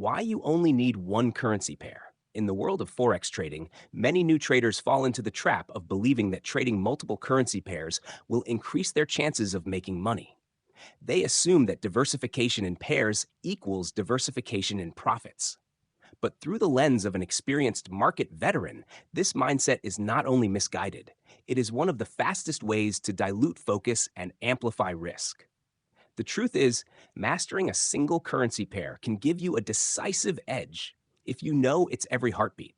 Why you only need one currency pair. In the world of forex trading, many new traders fall into the trap of believing that trading multiple currency pairs will increase their chances of making money. They assume that diversification in pairs equals diversification in profits. But through the lens of an experienced market veteran, this mindset is not only misguided, it is one of the fastest ways to dilute focus and amplify risk. The truth is, mastering a single currency pair can give you a decisive edge if you know its every heartbeat.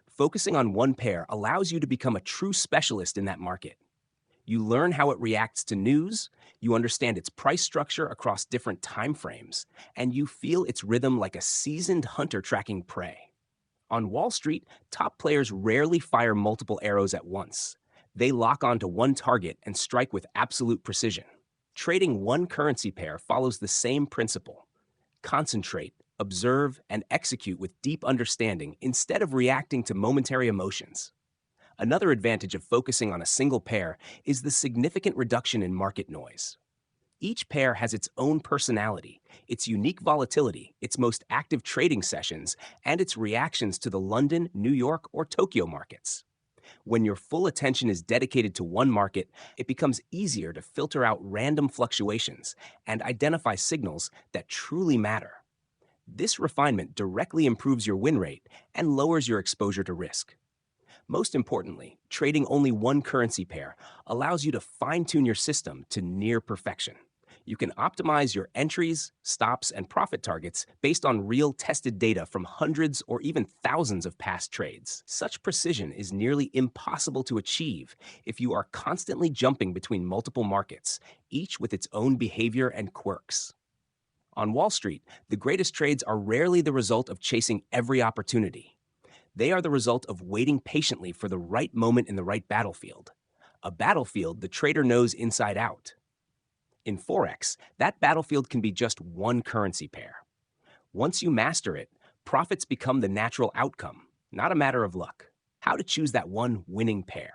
Focusing on one pair allows you to become a true specialist in that market. You learn how it reacts to news, you understand its price structure across different time frames, and you feel its rhythm like a seasoned hunter tracking prey. On Wall Street, top players rarely fire multiple arrows at once. They lock onto one target and strike with absolute precision. Trading one currency pair follows the same principle. Concentrate, observe, and execute with deep understanding instead of reacting to momentary emotions. Another advantage of focusing on a single pair is the significant reduction in market noise. Each pair has its own personality, its unique volatility, its most active trading sessions, and its reactions to the London, New York, or Tokyo markets. When your full attention is dedicated to one market, it becomes easier to filter out random fluctuations and identify signals that truly matter. This refinement directly improves your win rate and lowers your exposure to risk. Most importantly, trading only one currency pair allows you to fine-tune your system to near perfection. You can optimize your entries, stops, and profit targets based on real tested data from hundreds or even thousands of past trades. Such precision is nearly impossible to achieve if you are constantly jumping between multiple markets, each with its own behavior and quirks. On Wall Street, the greatest trades are rarely the result of chasing every opportunity. They are the result of waiting patiently for the right moment in the right battlefield. A battlefield the trader knows inside out. In Forex, that battlefield can be just one currency pair. Once you master it, profits become the natural outcome, not a matter of luck. How to choose that one winning pair.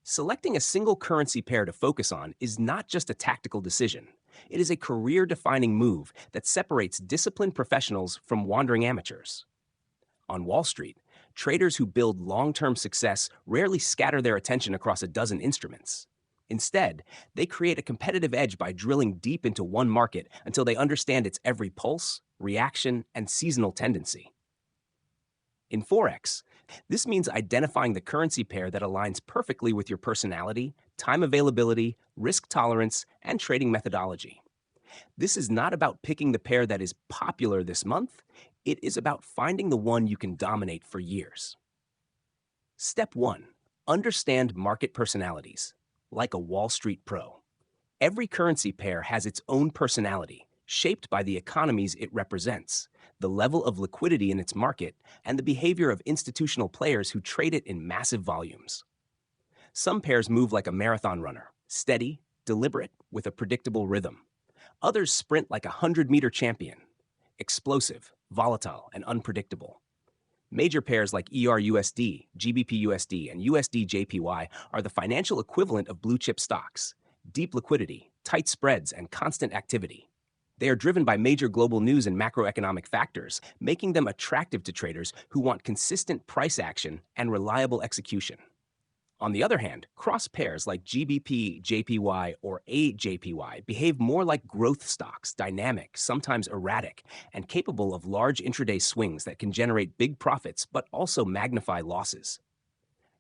Selecting a single currency pair to focus on is not just a tactical decision. It is a career-defining move that separates disciplined professionals from wandering amateurs. On Wall Street, traders who build long-term success rarely scatter their attention across a dozen instruments. Instead, they create a competitive edge by drilling deep into one market until they understand its every pulse, reaction, and seasonal tendency. In Forex, this means identifying the currency pair that aligns perfectly with your personality, time availability, risk tolerance, and trading methodology. This is not about picking the pair that is popular this month. It is about finding the one you can dominate for years. Step 1. Understand market personalities, like a Wall Street pro. Every currency pair has its own personality, shaped by the economies it represents, the level of liquidity in its market, and the behavior of institutional players who trade it in massive volumes. Some pairs move like a marathon runner, steady, deliberate, with a predictable rhythm. Others sprint like a 100-meter champion, explosive, volatile, and unpredictable. Major pairs like ERUSD, GBPUSD, and USD-JPY are the financial equivalent of blue-chip stocks: deep liquidity, tight spreads, and constant activity. They are driven by major global news and macroeconomic factors, making them attractive to traders who want consistent price action and reliable execution. On the other hand, cross pairs like GBP, JPY, or AJPY behave more like growth stocks, dynamic, sometimes erratic, and capable of large intraday swings that can generate big profits but also magnify losses.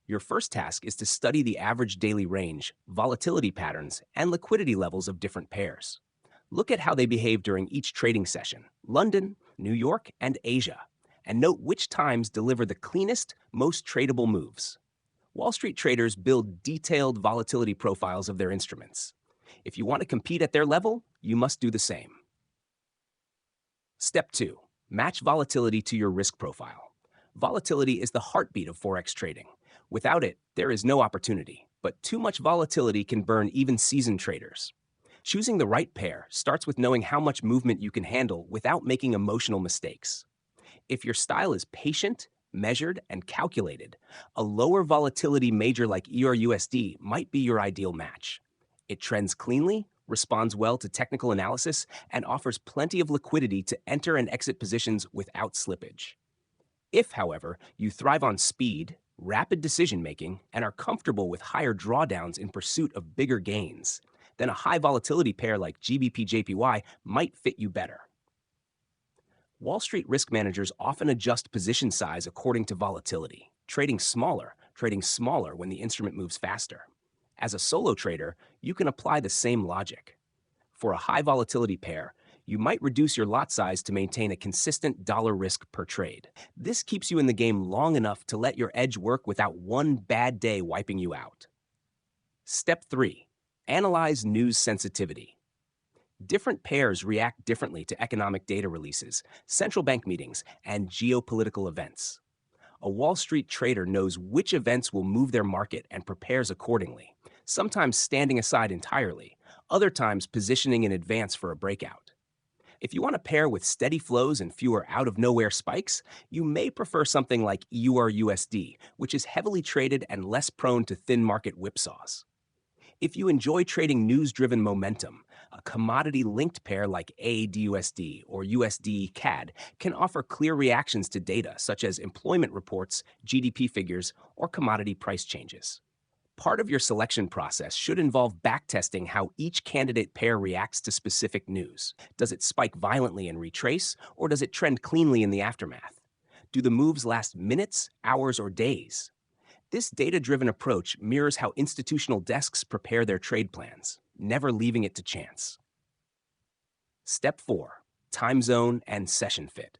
Your first task is to study the average daily range, volatility patterns, and liquidity levels of different pairs. Look at how they behave during each trading session: London, New York, and Asia, and note which times deliver the cleanest, most tradable moves. Wall Street traders build detailed volatility profiles of their instruments. If you want to compete at their level, you must do the same. Step 2. Match volatility to your risk profile. Volatility is the heartbeat of Forex trading. Without it, there is no opportunity, but too much volatility can burn even seasoned traders. Choosing the right pair starts with knowing how much movement you can handle without making emotional mistakes. If your style is patient, measured, and calculated, a lower volatility major like ERUSD might be your ideal match. It trends cleanly, responds well to technical analysis, and offers plenty of liquidity to enter and exit positions without slippage. If, however, you thrive on speed, rapid decision making, and are comfortable with higher drawdowns in pursuit of bigger gains, then a high volatility pair like GBP JPY might fit you better. Wall Street risk managers often adjust position size according to volatility, trading smaller when the instrument moves faster. As a solo trader, you can apply the same logic. For a high volatility pair, you might reduce your lot size to maintain a consistent dollar risk per trade. This keeps you in the game long enough to let your edge work without one bad day wiping you out. Step 3. Analyze news sensitivity. Different pairs react differently to economic data releases, central bank meetings, and geopolitical events. A Wall Street trader knows which events will move their market and prepares accordingly, sometimes standing aside entirely, other times positioning in advance for a breakout. If you want to pair with steady flows and fewer out-of-nowhere spikes, you may prefer something like EURUSD, which is heavily traded and less prone to thin market whipsaws. If you enjoy trading news-driven momentum, a commodity-linked pair like AUDUSD or USD CAD can offer clear reactions to data such as employment reports, GDP figures, or commodity price changes. Part of your selection process should involve backtesting how each candidate pair reacts to specific news. Does it spike violently and retrace, or does it trend cleanly in the aftermath? Do the moves last minutes, hours, or days? This data-driven approach mirrors how institutional desks prepare their trade plans, never leaving it to chance. Step 4. Time zone and session fit.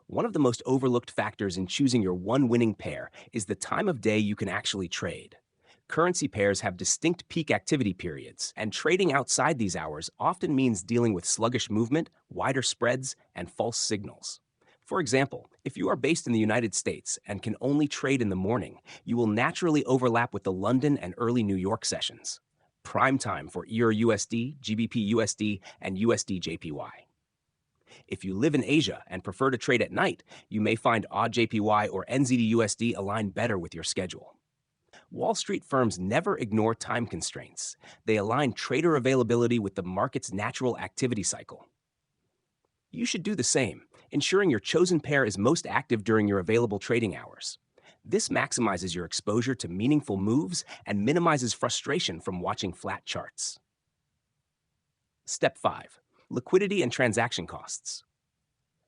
One of the most overlooked factors in choosing your one winning pair is the time of day you can actually trade. Currency pairs have distinct peak activity periods, and trading outside these hours often means dealing with sluggish movement, wider spreads, and false signals. For example, if you are based in the United States and can only trade in the morning, you will naturally overlap with the London and early New York sessions. Prime time for EURUSD, GBP USD, and USD JPY. If you live in Asia and prefer to trade at night, you may find AUD/JPY or NZD/USD align better with your schedule. Wall Street firms never ignore time constraints. They align trader availability with the market's natural activity cycle. You should do the same, ensuring your chosen pair is most active during your available trading hours. This maximizes your exposure to meaningful moves and minimizes frustration from watching flat charts. Step 5. Liquidity and transaction costs.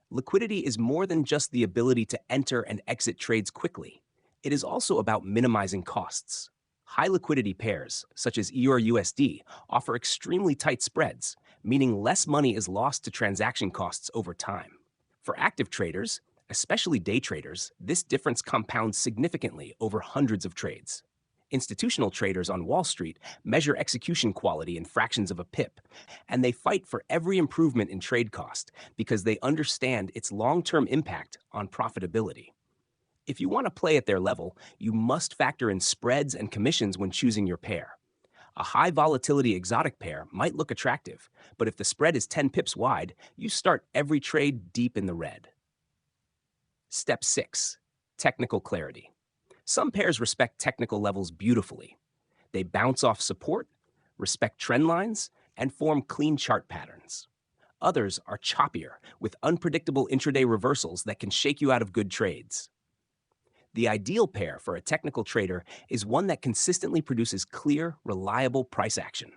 Liquidity is more than just the ability to enter and exit trades quickly. It is also about minimizing costs. High liquidity pairs, such as EURUSD, offer extremely tight spreads, meaning less money is lost to transaction costs over time. For active traders, especially day traders, this difference compounds significantly over hundreds of trades. Institutional traders on Wall Street measure execution quality in fractions of a pip, and they fight for every improvement in trade cost because they understand its long-term impact on profitability. If you want to play at their level, you must factor in spreads and commissions when choosing your pair. A high volatility exotic pair might look attractive, but if the spread is 10 pips wide, you start every trade deep in the red. Step 6. Technical clarity. Some pairs respect technical levels beautifully. They bounce off support, respect trend lines, and form clean chart patterns. Others are choppier, with unpredictable intraday reversals that can shake you out of good trades. The ideal pair for a technical trader is one that consistently produces clear, reliable price action.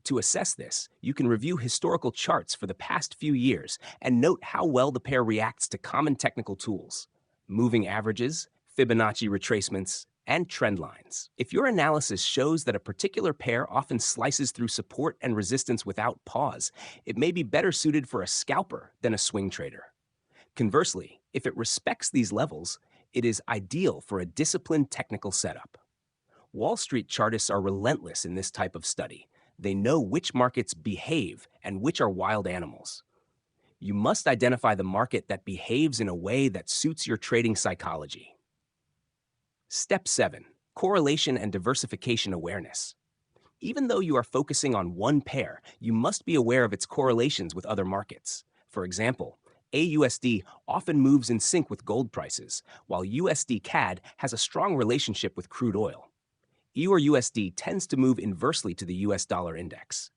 To assess this, you can review historical charts for the past few years and note how well the pair reacts to common technical tools, moving averages, Fibonacci retracements, and trend lines. If your analysis shows that a particular pair often slices through support and resistance without pause, it may be better suited for a scalper than a swing trader. Conversely, if it respects these levels, it is ideal for a disciplined technical setup. Wall Street chartists are relentless in this type of study. They know which markets behave and which are wild animals. You must identify the market that behaves in a way that suits your trading psychology. Step 7. Correlation and diversification awareness. Even though you are focusing on one pair, you must be aware of its correlations with other markets. For example, AUSD often moves in sync with gold prices, while USD CAD has a strong relationship with crude oil. EUR/USD tends to move inversely to the US dollar index.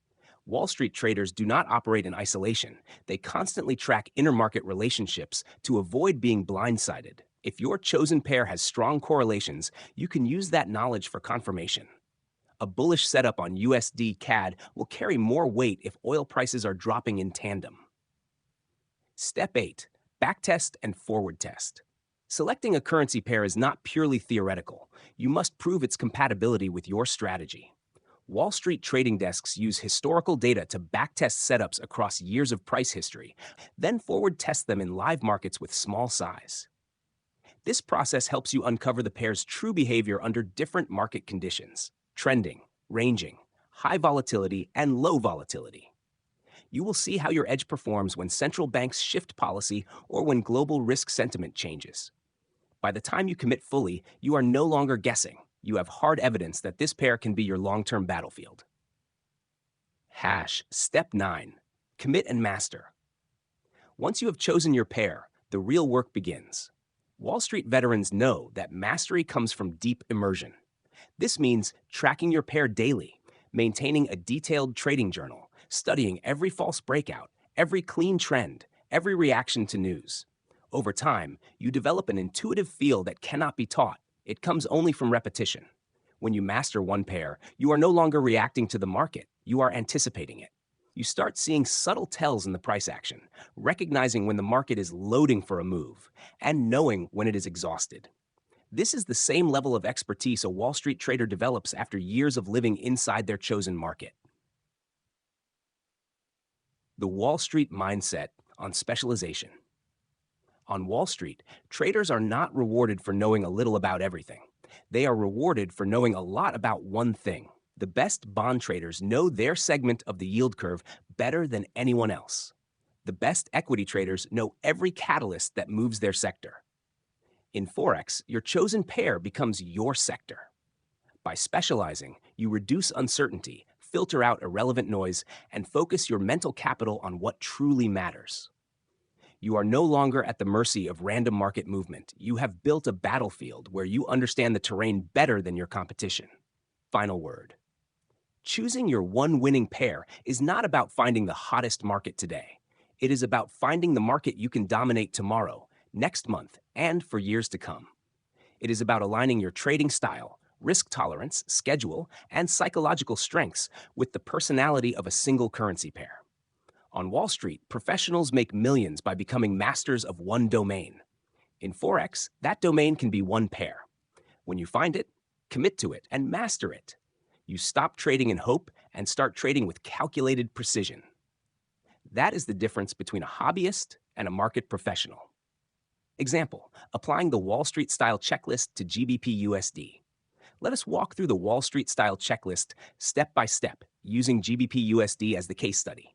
Wall Street traders do not operate in isolation. They constantly track intermarket relationships to avoid being blindsided. If your chosen pair has strong correlations, you can use that knowledge for confirmation. A bullish setup on USD CAD will carry more weight if oil prices are dropping in tandem. Step 8. Backtest and forward test. Selecting a currency pair is not purely theoretical. You must prove its compatibility with your strategy. Wall Street trading desks use historical data to backtest setups across years of price history, then forward test them in live markets with small size. This process helps you uncover the pair's true behavior under different market conditions: trending, ranging, high volatility, and low volatility. You will see how your edge performs when central banks shift policy or when global risk sentiment changes. By the time you commit fully, you are no longer guessing. You have hard evidence that this pair can be your long-term battlefield. Step 9. Commit and master. Once you have chosen your pair, the real work begins. Wall Street veterans know that mastery comes from deep immersion. This means tracking your pair daily, maintaining a detailed trading journal, studying every false breakout, every clean trend, every reaction to news. Over time, you develop an intuitive feel that cannot be taught. It comes only from repetition. When you master one pair, you are no longer reacting to the market, you are anticipating it. You start seeing subtle tells in the price action, recognizing when the market is loading for a move, and knowing when it is exhausted. This is the same level of expertise a Wall Street trader develops after years of living inside their chosen market. The Wall Street mindset on specialization. On Wall Street, traders are not rewarded for knowing a little about everything. They are rewarded for knowing a lot about one thing. The best bond traders know their segment of the yield curve better than anyone else. The best equity traders know every catalyst that moves their sector. In forex, your chosen pair becomes your sector. By specializing, you reduce uncertainty, filter out irrelevant noise, and focus your mental capital on what truly matters. You are no longer at the mercy of random market movement. You have built a battlefield where you understand the terrain better than your competition. Final word. Choosing your one winning pair is not about finding the hottest market today. It is about finding the market you can dominate tomorrow, next month, and for years to come. It is about aligning your trading style, risk tolerance, schedule, and psychological strengths with the personality of a single currency pair. On Wall Street, professionals make millions by becoming masters of one domain. In forex, that domain can be one pair. When you find it, commit to it and master it. You stop trading in hope and start trading with calculated precision. That is the difference between a hobbyist and a market professional. Example, applying the Wall Street style checklist to GBP USD. Let us walk through the Wall Street style checklist step by step, using GBP USD as the case study.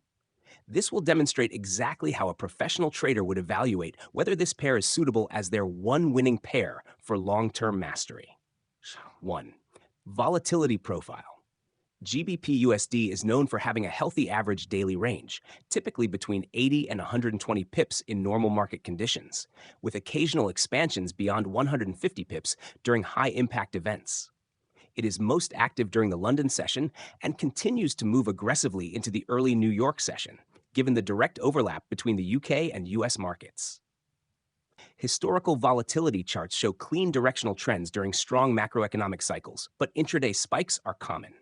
This will demonstrate exactly how a professional trader would evaluate whether this pair is suitable as their one winning pair for long-term mastery. 1. Volatility profile. GBP USD is known for having a healthy average daily range, typically between 80 and 120 pips in normal market conditions, with occasional expansions beyond 150 pips during high-impact events. It is most active during the London session and continues to move aggressively into the early New York session, given the direct overlap between the UK and US markets. Historical volatility charts show clean directional trends during strong macroeconomic cycles, but intraday spikes are common.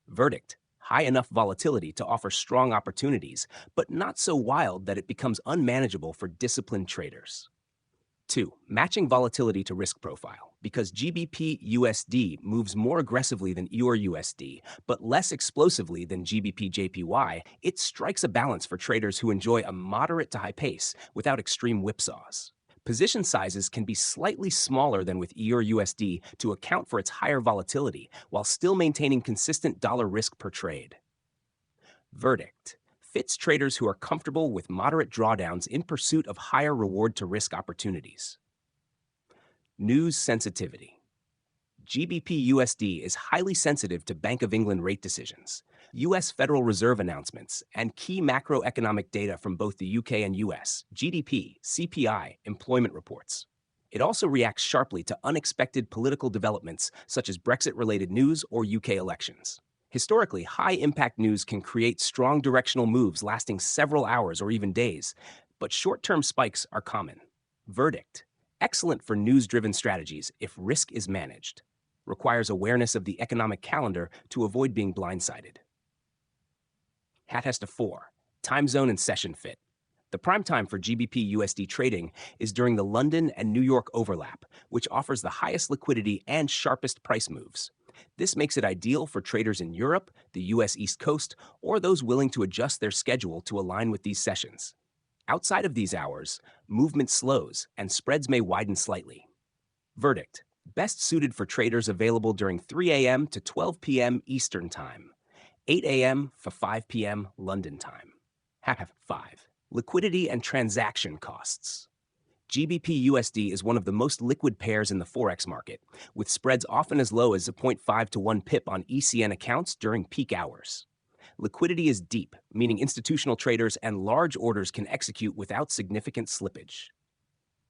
Verdict: high enough volatility to offer strong opportunities, but not so wild that it becomes unmanageable for disciplined traders. 2. Matching volatility to risk profile. Because GBP USD moves more aggressively than EUR USD, but less explosively than GBP JPY, it strikes a balance for traders who enjoy a moderate to high pace without extreme whipsaws. Position sizes can be slightly smaller than with EUR USD to account for its higher volatility, while still maintaining consistent dollar risk per trade. Verdict: fits traders who are comfortable with moderate drawdowns in pursuit of higher reward to risk opportunities. News sensitivity. GBP USD is highly sensitive to Bank of England rate decisions, US Federal Reserve announcements, and key macroeconomic data from both the UK and US, GDP, CPI, employment reports. It also reacts sharply to unexpected political developments such as Brexit-related news or UK elections. Historically, high-impact news can create strong directional moves lasting several hours or even days, but short-term spikes are common. Verdict: excellent for news-driven strategies if risk is managed. Requires awareness of the economic calendar to avoid being blindsided. Hat has to 4. Time zone and session fit. The prime time for GBP USD trading is during the London and New York overlap, which offers the highest liquidity and sharpest price moves. This makes it ideal for traders in Europe, the US East Coast, or those willing to adjust their schedule to align with these sessions. Outside of these hours, movement slows and spreads may widen slightly. Verdict: best suited for traders available during 3 a.m. to 12 p.m. Eastern Time, 8 a.m. to 5 p.m. London time. Half 5. Liquidity and transaction costs. GBP USD is one of the most liquid pairs in the forex market, with spreads often as low as a zero point 0.5 to 1 pip on ECN accounts during peak hours. Liquidity is deep, meaning institutional traders and large orders can execute without significant slippage.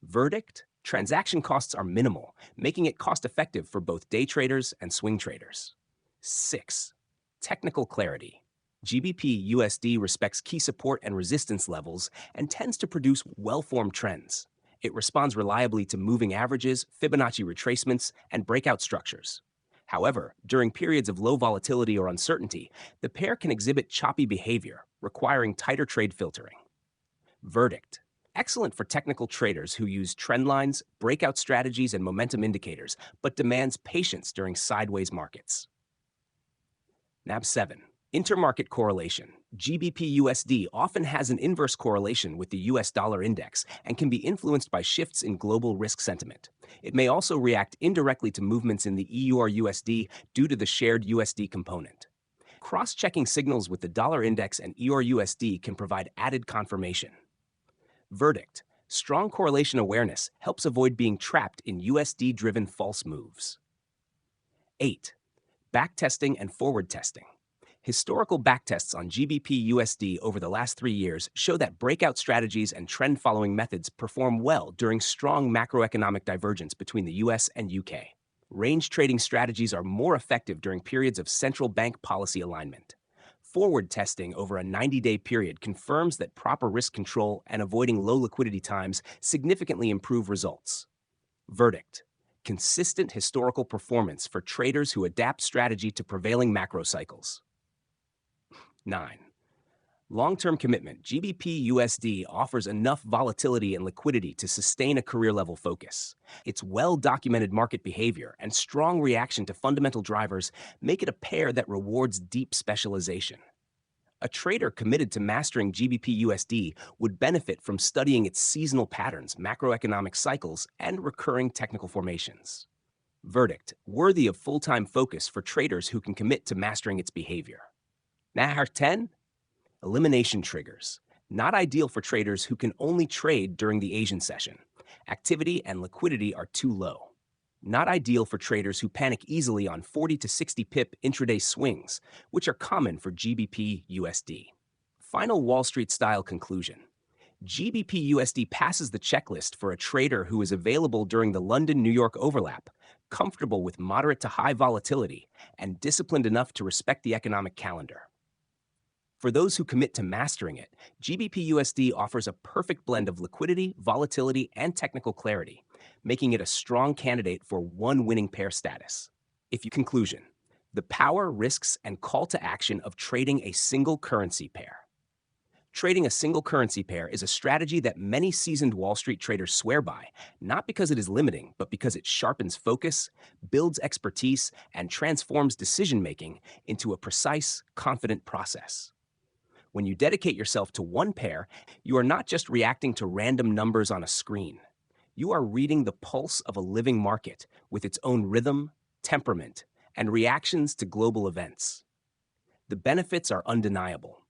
Verdict: transaction costs are minimal, making it cost-effective for both day traders and swing traders. 6. Technical clarity. GBP USD respects key support and resistance levels and tends to produce well-formed trends. It responds reliably to moving averages, Fibonacci retracements, and breakout structures. However, during periods of low volatility or uncertainty, the pair can exhibit choppy behavior, requiring tighter trade filtering. Verdict: excellent for technical traders who use trend lines, breakout strategies, and momentum indicators, but demands patience during sideways markets. Nab 7. Intermarket Correlation. GBP USD often has an inverse correlation with the US dollar index and can be influenced by shifts in global risk sentiment. It may also react indirectly to movements in the EUR USD due to the shared USD component. Cross-checking signals with the dollar index and EUR USD can provide added confirmation. Verdict: strong correlation awareness helps avoid being trapped in USD-driven false moves. 8. Backtesting and forward testing. Historical backtests on GBP USD over the last 3 years show that breakout strategies and trend-following methods perform well during strong macroeconomic divergence between the US and UK. Range trading strategies are more effective during periods of central bank policy alignment. Forward testing over a 90-day period confirms that proper risk control and avoiding low liquidity times significantly improve results. Verdict: consistent historical performance for traders who adapt strategy to prevailing macro cycles. 9. Long-term commitment. GBP USD offers enough volatility and liquidity to sustain a career-level focus. Its well-documented market behavior and strong reaction to fundamental drivers make it a pair that rewards deep specialization. A trader committed to mastering GBP USD would benefit from studying its seasonal patterns, macroeconomic cycles, and recurring technical formations. Verdict: worthy of full-time focus for traders who can commit to mastering its behavior. Nahar 10. Elimination triggers. Not ideal for traders who can only trade during the Asian session. Activity and liquidity are too low. Not ideal for traders who panic easily on 40 to 60 pip intraday swings, which are common for GBP USD. Final Wall Street style conclusion. GBP USD passes the checklist for a trader who is available during the London-New York overlap, comfortable with moderate to high volatility, and disciplined enough to respect the economic calendar. For those who commit to mastering it, GBP USD offers a perfect blend of liquidity, volatility, and technical clarity, making it a strong candidate for one winning pair status. Conclusion: the power, risks, and call to action of trading a single currency pair. Trading a single currency pair is a strategy that many seasoned Wall Street traders swear by, not because it is limiting, but because it sharpens focus, builds expertise, and transforms decision-making into a precise, confident process. When you dedicate yourself to one pair, you are not just reacting to random numbers on a screen. You are reading the pulse of a living market with its own rhythm, temperament, and reactions to global events. The benefits are undeniable.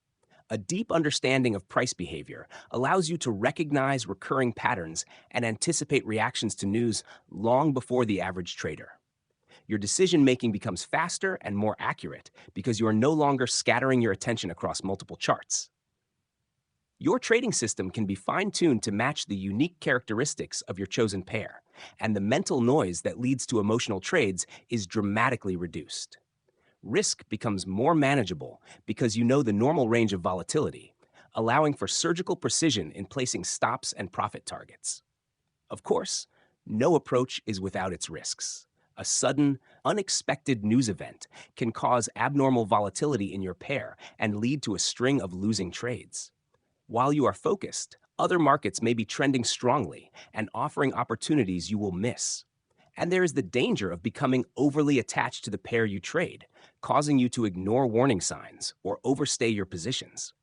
A deep understanding of price behavior allows you to recognize recurring patterns and anticipate reactions to news long before the average trader. Your decision-making becomes faster and more accurate because you are no longer scattering your attention across multiple charts. Your trading system can be fine-tuned to match the unique characteristics of your chosen pair, and the mental noise that leads to emotional trades is dramatically reduced. Risk becomes more manageable because you know the normal range of volatility, allowing for surgical precision in placing stops and profit targets. Of course, no approach is without its risks. A sudden, unexpected news event can cause abnormal volatility in your pair and lead to a string of losing trades. While you are focused, other markets may be trending strongly and offering opportunities you will miss. And there is the danger of becoming overly attached to the pair you trade, causing you to ignore warning signs or overstay your positions.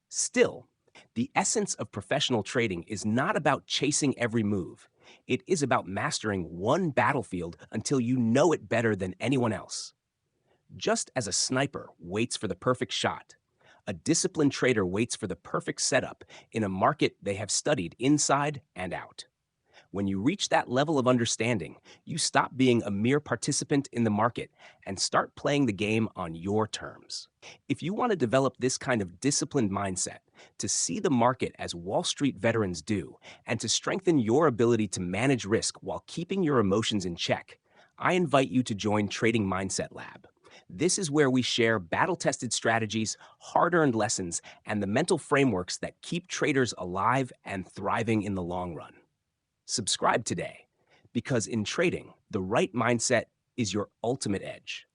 Still, the essence of professional trading is not about chasing every move. It is about mastering one battlefield until you know it better than anyone else. Just as a sniper waits for the perfect shot, a disciplined trader waits for the perfect setup in a market they have studied inside and out. When you reach that level of understanding, you stop being a mere participant in the market and start playing the game on your terms. If you want to develop this kind of disciplined mindset, to see the market as Wall Street veterans do, and to strengthen your ability to manage risk while keeping your emotions in check, I invite you to join Trading Mindset Lab. This is where we share battle-tested strategies, hard-earned lessons, and the mental frameworks that keep traders alive and thriving in the long run. Subscribe today, because in trading, the right mindset is your ultimate edge.